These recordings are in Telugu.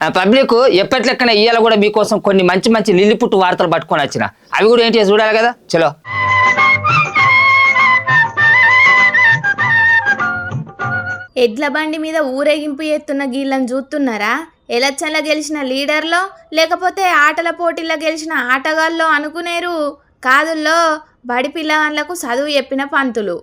పబ్లిక్ ఎప్పటిలెక్కన ఇయ్యాల కూడా మీకోసం కొన్ని మంచి మంచి లిల్లిపుట్టు వార్తలు పట్టుకొని వచ్చిన అవి కూడా ఏంటి చూడాలి కదా. చలో ఎడ్ల బండి మీద ఊరేగింపు ఎత్తున్న గీళ్ళని చూస్తున్నారా? ఎలక్షన్ల గెలిచిన లీడర్లో లేకపోతే ఆటల పోటీల్లో గెలిచిన ఆటగాళ్ళలో అనుకునేరు కాదుల్లో బడి పిల్లగాళ్ళకు చదువు చెప్పిన పంతులు.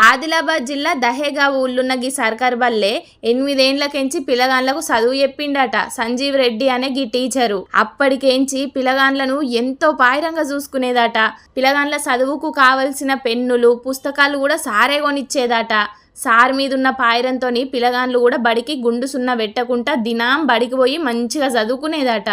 ఆదిలాబాద్ జిల్లా దహేగా ఊళ్ళున్న గీ సర్కార్ బల్లే 8 ఏండ్లకెంచి పిల్లగాళ్ళకు చదువు చెప్పిండట సంజీవ్ రెడ్డి అనే గీ టీచరు. అప్పటికేంచి పిల్లగాళ్ళను ఎంతో పాయిరంగా చూసుకునేదట. పిల్లగాళ్ళ చదువుకు కావలసిన పెన్నులు పుస్తకాలు కూడా సారే కొనిచ్చేదట. సార్ మీదున్న పాయిరంతోని పిల్లగాళ్ళు కూడా బడికి గుండు సున్న పెట్టకుండా దినాం బడికి పోయి మంచిగా చదువుకునేదట.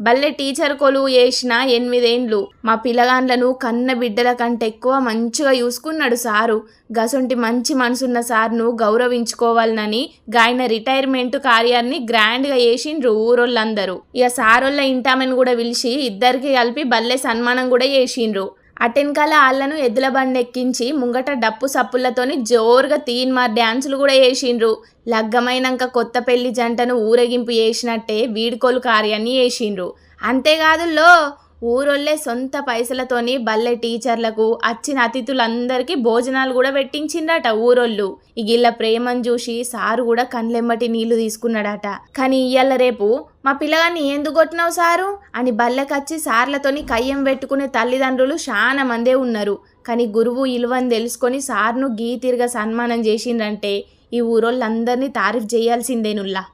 బల్లె టీచర్ కొలువు చేసిన 8 ఏండ్లు మా పిల్లగాండ్లను కన్న బిడ్డల కంటే ఎక్కువ మంచిగా చూసుకున్నాడు సారు. గసొంటి మంచి మనసున్న సార్ను గౌరవించుకోవాలనని గాయన రిటైర్మెంట్ కార్యాన్ని గ్రాండ్గా చేసిండ్రు ఊరోళ్ళందరూ. ఇక సారోళ్ళ ఇంటామని కూడా పిలిచి ఇద్దరికి కలిపి బల్లె సన్మానం కూడా చేసిండ్రు. అటెన్కాల ఆళ్లను ఎద్దుల బండి ఎక్కించి ముంగట డప్పు సప్పులతోని జోరుగా తీన్మార్ డ్యాన్సులు కూడా చేసిండ్రు. లగ్గమైనాక కొత్త పెళ్లి జంటను ఊరేగింపు చేసినట్టే వీడ్కోలు కార్యాన్ని చేసిండ్రు. అంతేకాదుల్లో ఊరోళ్ళే సొంత పైసలతోని బల్లె టీచర్లకు వచ్చిన అతిథులందరికీ భోజనాలు కూడా పెట్టించిండట ఊరోళ్ళు. ఇగిళ్ళ ప్రేమను చూసి సారు కూడా కండ్లెమ్మటి నీళ్లు తీసుకున్నాడట. కానీ ఇయ్యాల రేపు మా పిల్లగాన్ని ఎందుకు కొట్టినావు సారు అని బల్లెకచ్చి సార్లతోని కయ్యం పెట్టుకునే తల్లిదండ్రులు చాలా మందే ఉన్నారు. కానీ గురువు ఇలువని తెలుసుకొని సార్ను గీతిరిగా సన్మానం చేసిండ్రంటే ఈ ఊరోళ్ళందరినీ తారీఫ్ చేయాల్సిందేనుల్లా.